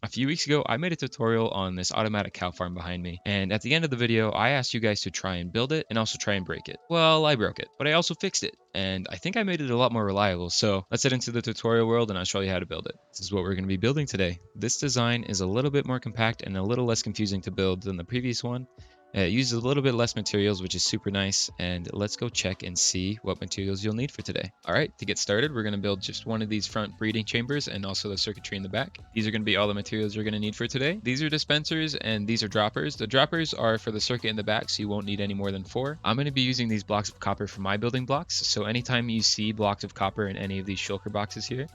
few weeks ago, I made a tutorial on this automatic cow farm behind me, and at the end of the video, I asked you guys to try and build it and also try and break it. Well, I broke it, but I also fixed it, and I think I made it a lot more reliable, so let's head into the tutorial world and I'll show you how to build it. This is what we're going to be building today. This design is a little bit more compact and a little less confusing to build than the previous one. It uses a little bit less materials, which is super nice, and let's go check and see what materials you'll need for today. All right, to get started, we're going to build just one of these front breeding chambers and also the circuitry in the back. These are going to be all the materials you're going to need for today. These are dispensers and these are droppers. The droppers are for the circuit in the back, so you won't need any more than 4. I'm going to be using these blocks of copper for my building blocks, so anytime you see blocks of copper in any of these shulker boxes here,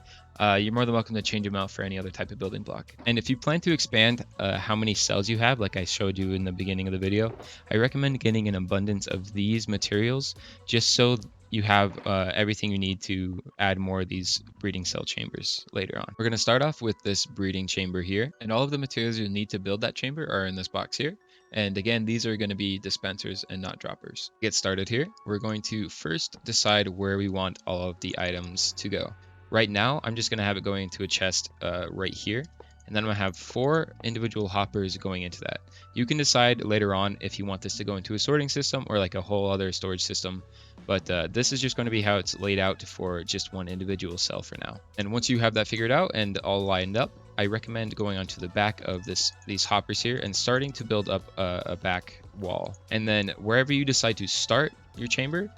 you're more than welcome to change them out for any other type of building block. And if you plan to expand how many cells you have, like I showed you in the beginning of the video, I recommend getting an abundance of these materials just so you have everything you need to add more of these breeding cell chambers later on. We're going to start off with this breeding chamber here, and all of the materials you need to build that chamber are in this box here. And again, these are going to be dispensers and not droppers. To get started here, we're going to first decide where we want all of the items to go. Right now, I'm just going to have it going into a chest right here. And then I'm going to have 4 individual hoppers going into that. You can decide later on if you want this to go into a sorting system or like a whole other storage system. But this is just going to be how it's laid out for just one individual cell for now. And once you have that figured out and all lined up, I recommend going onto the back of these hoppers here and starting to build up a back wall. And then wherever you decide to start your chamber,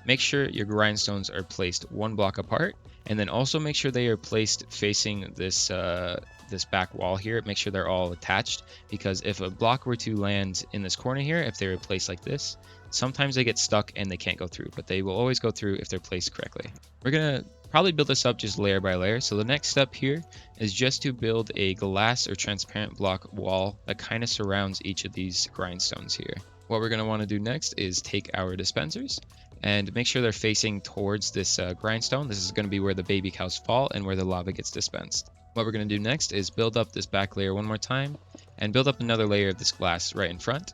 make sure your grindstones are placed 1 block apart. And then also make sure they are placed facing this this back wall here. Make sure they're all attached, because if a block were to land in this corner here, if they were placed like this, sometimes they get stuck and they can't go through, but they will always go through if they're placed correctly. We're gonna probably build this up just layer by layer. So the next step here is just to build a glass or transparent block wall that kind of surrounds each of these grindstones here. What we're going to want to do next is take our dispensers and make sure they're facing towards this grindstone. This is going to be where the baby cows fall and where the lava gets dispensed. What we're going to do next is build up this back layer one more time and build up another layer of this glass right in front.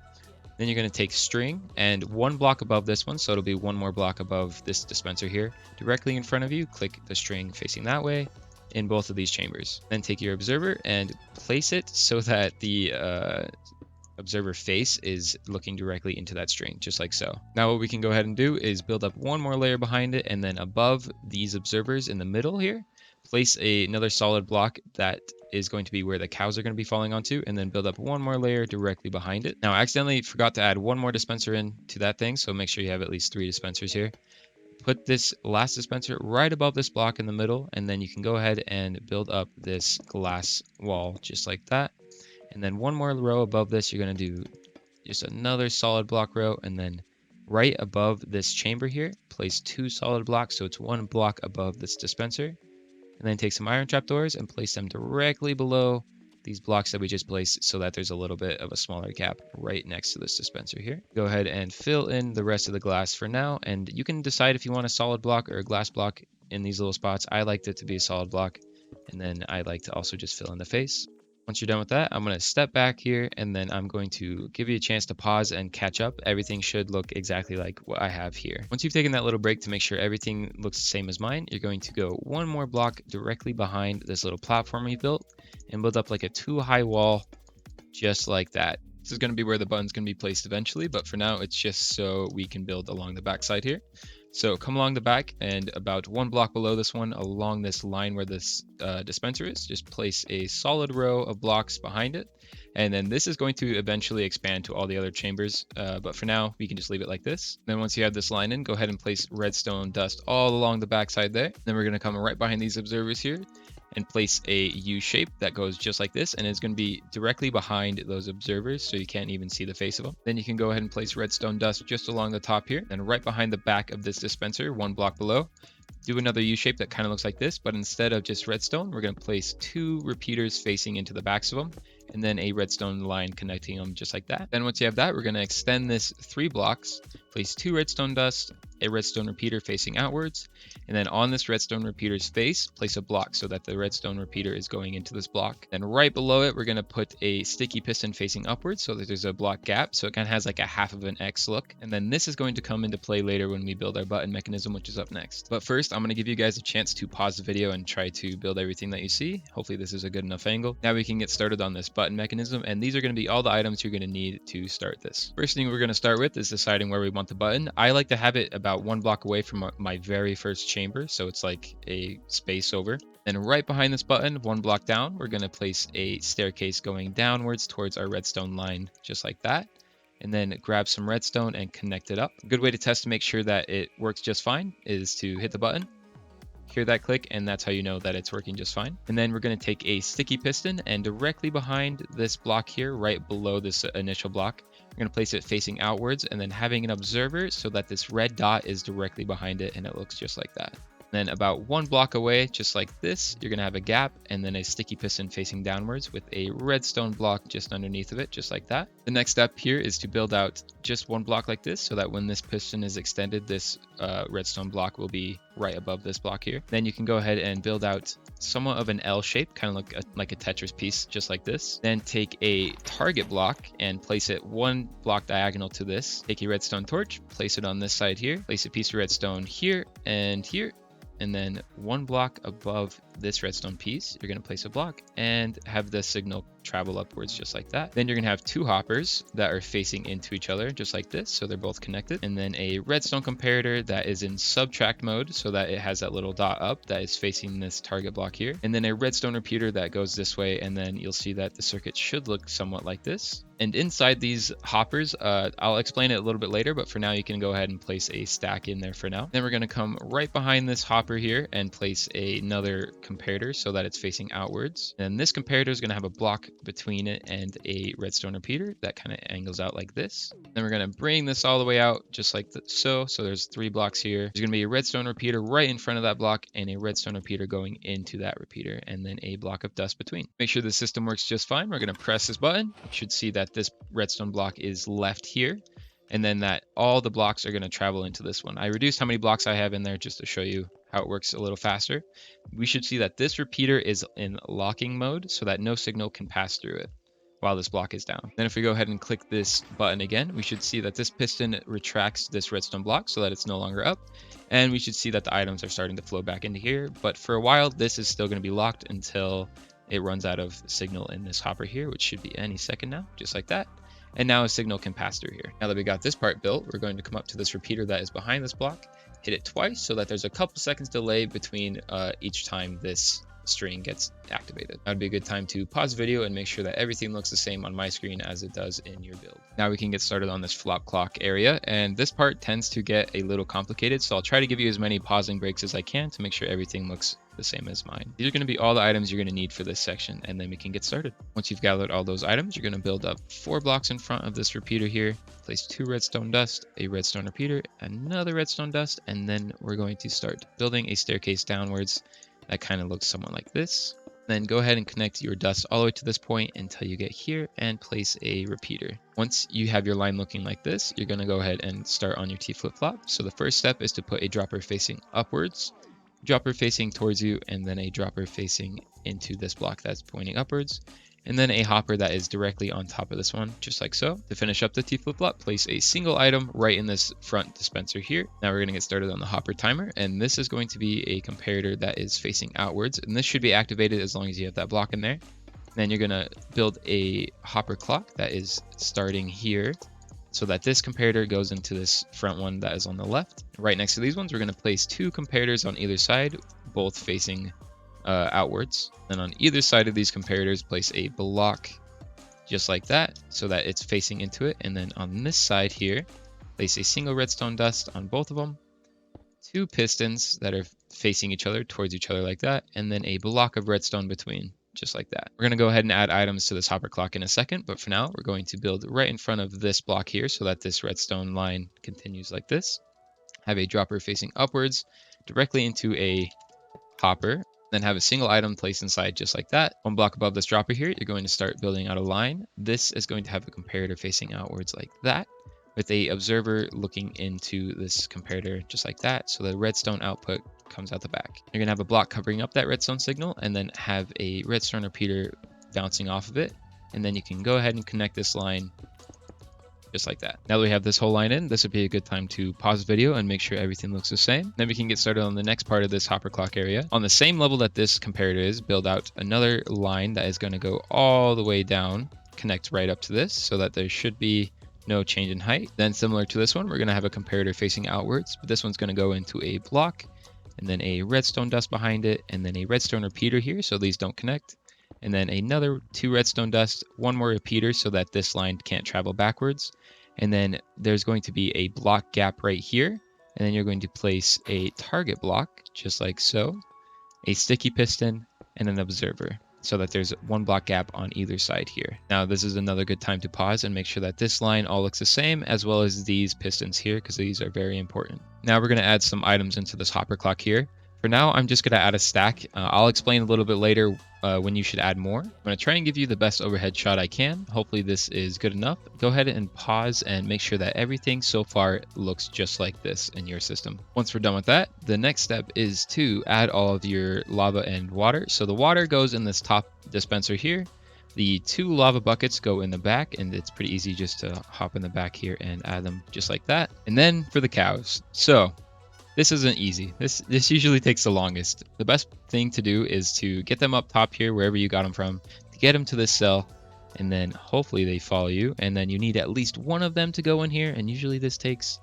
Then you're going to take string and 1 block above this one, so it'll be 1 more block above this dispenser here. Directly in front of you, click the string facing that way in both of these chambers. Then take your observer and place it so that the observer face is looking directly into that string, just like so. Now what we can go ahead and do is build up 1 more layer behind it, and then above these observers in the middle here, place another solid block that is going to be where the cows are going to be falling onto, and then build up 1 more layer directly behind it. Now I accidentally forgot to add 1 more dispenser in to that thing, so make sure you have at least 3 dispensers here. Put this last dispenser right above this block in the middle, and then you can go ahead and build up this glass wall just like that. And then 1 more row above this, you're going to do just another solid block row, and then right above this chamber here, place 2 solid blocks, so it's 1 block above this dispenser. And then take some iron trapdoors and place them directly below these blocks that we just placed, so that there's a little bit of a smaller gap right next to this dispenser here. Go ahead and fill in the rest of the glass for now, and you can decide if you want a solid block or a glass block in these little spots. I liked it to be a solid block, and then I like to also just fill in the face. Once you're done with that, I'm going to step back here, and then I'm going to give you a chance to pause and catch up. Everything should look exactly like what I have here. Once you've taken that little break to make sure everything looks the same as mine, you're going to go 1 more block directly behind this little platform we built and build up like a 2-high wall just like that. This is going to be where the button's going to be placed eventually, but for now it's just so we can build along the back side here. So come along the back, and about 1 block below this one, along this line where this dispenser is, just place a solid row of blocks behind it. And then this is going to eventually expand to all the other chambers, but for now we can just leave it like this. Then once you have this line in, go ahead and place redstone dust all along the back side there. Then we're going to come right behind these observers here and place a U shape that goes just like this, and it's going to be directly behind those observers, so you can't even see the face of them. Then you can go ahead and place redstone dust just along the top here, and right behind the back of this dispenser, 1 block below, do another U shape that kind of looks like this, but instead of just redstone, we're going to place 2 repeaters facing into the backs of them, and then a redstone line connecting them just like that. Then once you have that, we're going to extend this 3 blocks, place 2 redstone dust, a redstone repeater facing outwards, and then on this redstone repeater's face, place a block so that the redstone repeater is going into this block. Then right below it, we're going to put a sticky piston facing upwards so that there's a block gap, so it kind of has like a half of an X look. And then this is going to come into play later when we build our button mechanism, which is up next. But first, I'm going to give you guys a chance to pause the video and try to build everything that you see. Hopefully this is a good enough angle. Now we can get started on this button mechanism, and these are going to be all the items you're going to need to start this. First thing we're going to start with is deciding where we want the button. I like to have it about 1 block away from my very first chamber, so it's like a space over. Then right behind this button, 1 block down, we're going to place a staircase going downwards towards our redstone line, just like that. And then grab some redstone and connect it up. A good way to test to make sure that it works just fine is to hit the button, hear that click, and that's how you know that it's working just fine. And then we're going to take a sticky piston, and directly behind this block here, right below this initial block, we're going to place it facing outwards, and then having an observer so that this red dot is directly behind it, and it looks just like that. Then about 1 block away, just like this, you're going to have a gap and then a sticky piston facing downwards with a redstone block just underneath of it, just like that. The next step here is to build out just 1 block like this so that when this piston is extended, this redstone block will be right above this block here. Then you can go ahead and build out somewhat of an L shape, kind of like a Tetris piece, just like this. Then take a target block and place it 1 block diagonal to this. Take a redstone torch, place it on this side here, place a piece of redstone here and here. And then 1 block above this redstone piece, you're going to place a block and have the signal travel upwards just like that. Then you're going to have 2 hoppers that are facing into each other just like this, so they're both connected. And then a redstone comparator that is in subtract mode so that it has that little dot up that is facing this target block here. And then a redstone repeater that goes this way, and then you'll see that the circuit should look somewhat like this. And inside these hoppers, I'll explain it a little bit later, but for now you can go ahead and place a stack in there for now. Then we're going to come right behind this hopper here and place another comparator so that it's facing outwards. And this comparator is going to have a block between it and a redstone repeater that kind of angles out like this. Then we're going to bring this all the way out just like so. So there's 3 blocks here. There's going to be a redstone repeater right in front of that block and a redstone repeater going into that repeater, and then a block of dust between. Make sure the system works just fine. We're going to press this button. You should see that this redstone block is left here, and then that all the blocks are going to travel into this one. I reduced how many blocks I have in there just to show you how it works a little faster. We should see that this repeater is in locking mode so that no signal can pass through it while this block is down. Then if we go ahead and click this button again, we should see that this piston retracts this redstone block so that it's no longer up, and we should see that the items are starting to flow back into here. But for a while, this is still going to be locked until it runs out of signal in this hopper here, which should be any second now, just like that. And now a signal can pass through here. Now that we got this part built, we're going to come up to this repeater that is behind this block, hit it twice so that there's a couple seconds delay between each time this string gets activated. That would be a good time to pause the video and make sure that everything looks the same on my screen as it does in your build. Now we can get started on this flop clock area, and this part tends to get a little complicated, so I'll try to give you as many pausing breaks as I can to make sure everything looks the same as mine. These are going to be all the items you're going to need for this section, and then we can get started. Once you've gathered all those items, you're going to build up 4 blocks in front of this repeater here, place 2 redstone dust, a redstone repeater, another redstone dust, and then we're going to start building a staircase downwards that kind of looks somewhat like this. Then go ahead and connect your dust all the way to this point until you get here and place a repeater. Once you have your line looking like this, you're going to go ahead and start on your T flip-flop. So the first step is to put a dropper facing upwards, dropper facing towards you, and then a dropper facing into this block that's pointing upwards, and then a hopper that is directly on top of this one, just like so. To finish up the T flip-flop, place a single item right in this front dispenser here. Now we're going to get started on the hopper timer, and this is going to be a comparator that is facing outwards, and this should be activated as long as you have that block in there. Then you're going to build a hopper clock that is starting here, so that this comparator goes into this front one that is on the left. Right next to these ones, we're going to place 2 comparators on either side, both facing outwards. Then on either side of these comparators, place a block just like that so that it's facing into it. And then on this side here, place a single redstone dust on both of them, 2 pistons that are facing each other towards each other like that, and then a block of redstone between, just like that. We're going to go ahead and add items to this hopper clock in a second, but for now we're going to build right in front of this block here so that this redstone line continues like this. Have a dropper facing upwards directly into a hopper, then have a single item placed inside just like that. 1 block above this dropper here, you're going to start building out a line. This is going to have a comparator facing outwards like that. with a observer looking into this comparator just like that. So the redstone output comes out the back. You're gonna have a block covering up that redstone signal and then have a redstone repeater bouncing off of it. And then you can go ahead and connect this line just like that. Now that we have this whole line in, this would be a good time to pause the video and make sure everything looks the same. Then we can get started on the next part of this hopper clock area. On the same level that this comparator is, build out another line that is going to go all the way down, connect right up to this so that there should be no change in height. Then similar to this one, we're going to have a comparator facing outwards, but this one's going to go into a block and then a redstone dust behind it and then a redstone repeater here so these don't connect. And then another 2 redstone dust, 1 more repeater so that this line can't travel backwards. And then there's going to be a block gap right here. And then you're going to place a target block, just like so, a sticky piston, and an observer, so that there's 1 block gap on either side here. Now this is another good time to pause and make sure that this line all looks the same, as well as these pistons here, because these are very important. Now we're going to add some items into this hopper clock here. For now, I'm just going to add a stack. I'll explain a little bit later when you should add more. I'm going to try and give you the best overhead shot I can. Hopefully this is good enough. Go ahead and pause and make sure that everything so far looks just like this in your system. Once we're done with that, the next step is to add all of your lava and water. So the water goes in this top dispenser here. The 2 lava buckets go in the back, and it's pretty easy just to hop in the back here and add them just like that. And then for the cows. So this isn't easy. This usually takes the longest. The best thing to do is to get them up top here, wherever you got them from, to get them to this cell, and then hopefully they follow you. And then you need at least 1 of them to go in here, and usually this takes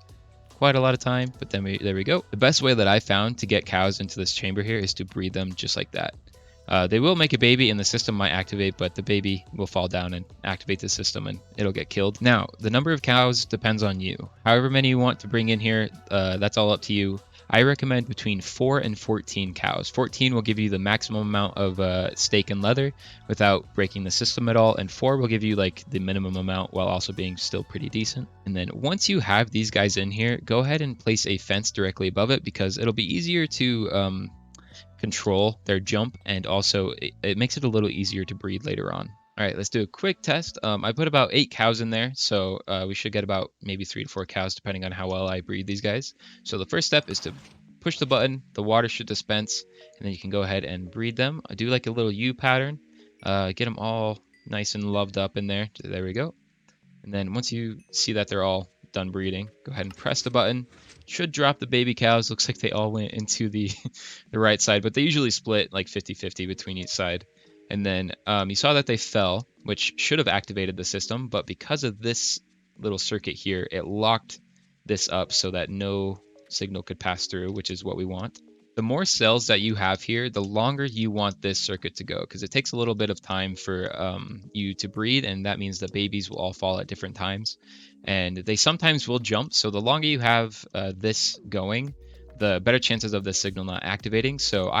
quite a lot of time, but then there we go. The best way that I found to get cows into this chamber here is to breed them just like that. They will make a baby and the system might activate, but the baby will fall down and activate the system and it'll get killed. Now, the number of cows depends on you. However many you want to bring in here, that's all up to you. I recommend between 4 and 14 cows. 14 will give you the maximum amount of steak and leather without breaking the system at all, and 4 will give you like the minimum amount while also being still pretty decent. And then once you have these guys in here, go ahead and place a fence directly above it because it'll be easier to control their jump, and also it makes it a little easier to breed later on. All right, let's do a quick test. I put about 8 cows in there, so we should get about maybe 3 to 4 cows depending on how well I breed these guys. So the first step is to push the button, the water should dispense, and then you can go ahead and breed them. I do like a little U pattern, get them all nice and loved up in there. There we go. And then once you see that they're all done breeding, go ahead and press the button. Should drop the baby cows. Looks like they all went into the right side, but they usually split like 50-50 between each side. And then you saw that they fell, which should have activated the system, but because of this little circuit here, it locked this up so that no signal could pass through, which is what we want. The more cells that you have here, the longer you want this circuit to go, because it takes a little bit of time for you to breed, and that means the babies will all fall at different times. And they sometimes will jump, so the longer you have this going, the better chances of the signal not activating. So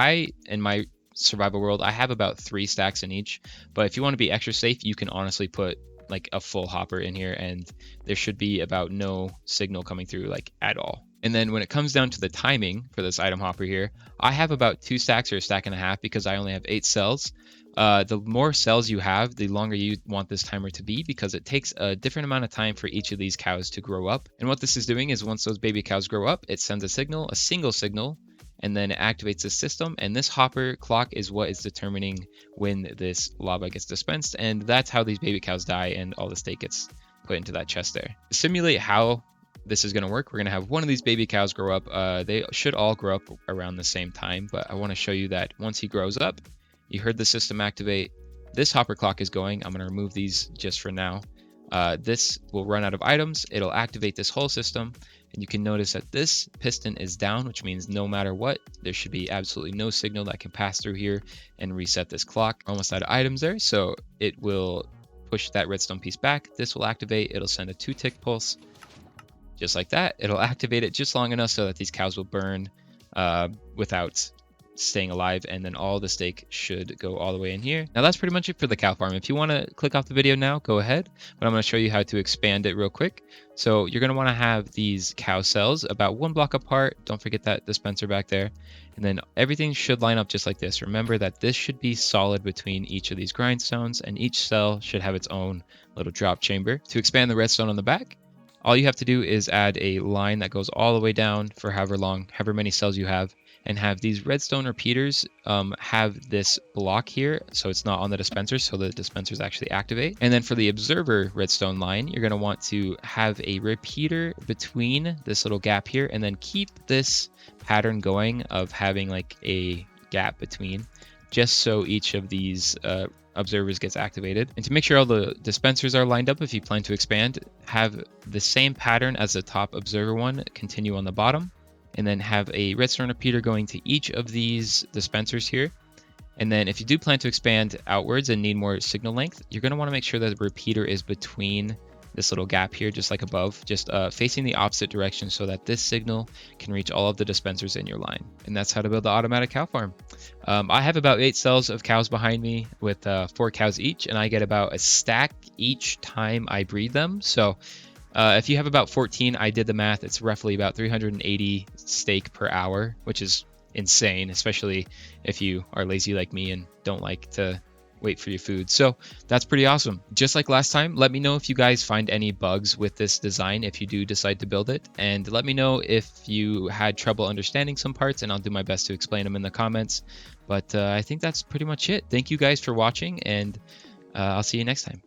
in my survival world, I have about 3 stacks in each, but if you want to be extra safe, you can honestly put like a full hopper in here, and there should be about no signal coming through like at all. And then when it comes down to the timing for this item hopper here, I have about 2 stacks or a stack and a half because I only have 8 cells. The more cells you have, the longer you want this timer to be, because it takes a different amount of time for each of these cows to grow up. And what this is doing is once those baby cows grow up, it sends a signal, a single signal, and then it activates the system. And this hopper clock is what is determining when this lava gets dispensed. And that's how these baby cows die and all the steak gets put into that chest there. To simulate how this is going to work, we're going to have one of these baby cows grow up. They should all grow up around the same time, but I want to show you that once he grows up, you heard the system activate. This hopper clock is going. I'm going to remove these just for now. This will run out of items. It'll activate this whole system, and you can notice that this piston is down, which means no matter what, there should be absolutely no signal that can pass through here and reset this clock. Almost out of items there, so it will push that redstone piece back. This will activate. It'll send a 2-tick pulse. Just like that, it'll activate it just long enough so that these cows will burn without staying alive, and then all the steak should go all the way in here. Now that's pretty much it for the cow farm. If you want to click off the video now, go ahead, but I'm going to show you how to expand it real quick. So you're going to want to have these cow cells about 1 block apart. Don't forget that dispenser back there, and then everything should line up just like this. Remember that this should be solid between each of these grindstones, and each cell should have its own little drop chamber. To expand the redstone on the back, All you have to do is add a line that goes all the way down for however many cells you have, and have these redstone repeaters have this block here, so it's not on the dispenser, so the dispensers actually activate. And then for the observer redstone line, you're going to want to have a repeater between this little gap here, and then keep this pattern going of having like a gap between, just so each of these observers gets activated. And to make sure all the dispensers are lined up, if you plan to expand, have the same pattern as the top observer one continue on the bottom, and then have a redstone repeater going to each of these dispensers here. And then if you do plan to expand outwards and need more signal length, you're going to want to make sure that the repeater is between this little gap here, just like above, just facing the opposite direction so that this signal can reach all of the dispensers in your line. And that's how to build the automatic cow farm. I have about 8 cells of cows behind me with 4 cows each, and I get about a stack each time I breed them. So if you have about 14, I did the math, it's roughly about 380 steak per hour, which is insane, especially if you are lazy like me and don't like to wait for your food. So that's pretty awesome. Just like last time, let me know if you guys find any bugs with this design if you do decide to build it, and let me know if you had trouble understanding some parts, and I'll do my best to explain them in the comments. But I think that's pretty much it. Thank you guys for watching, and I'll see you next time.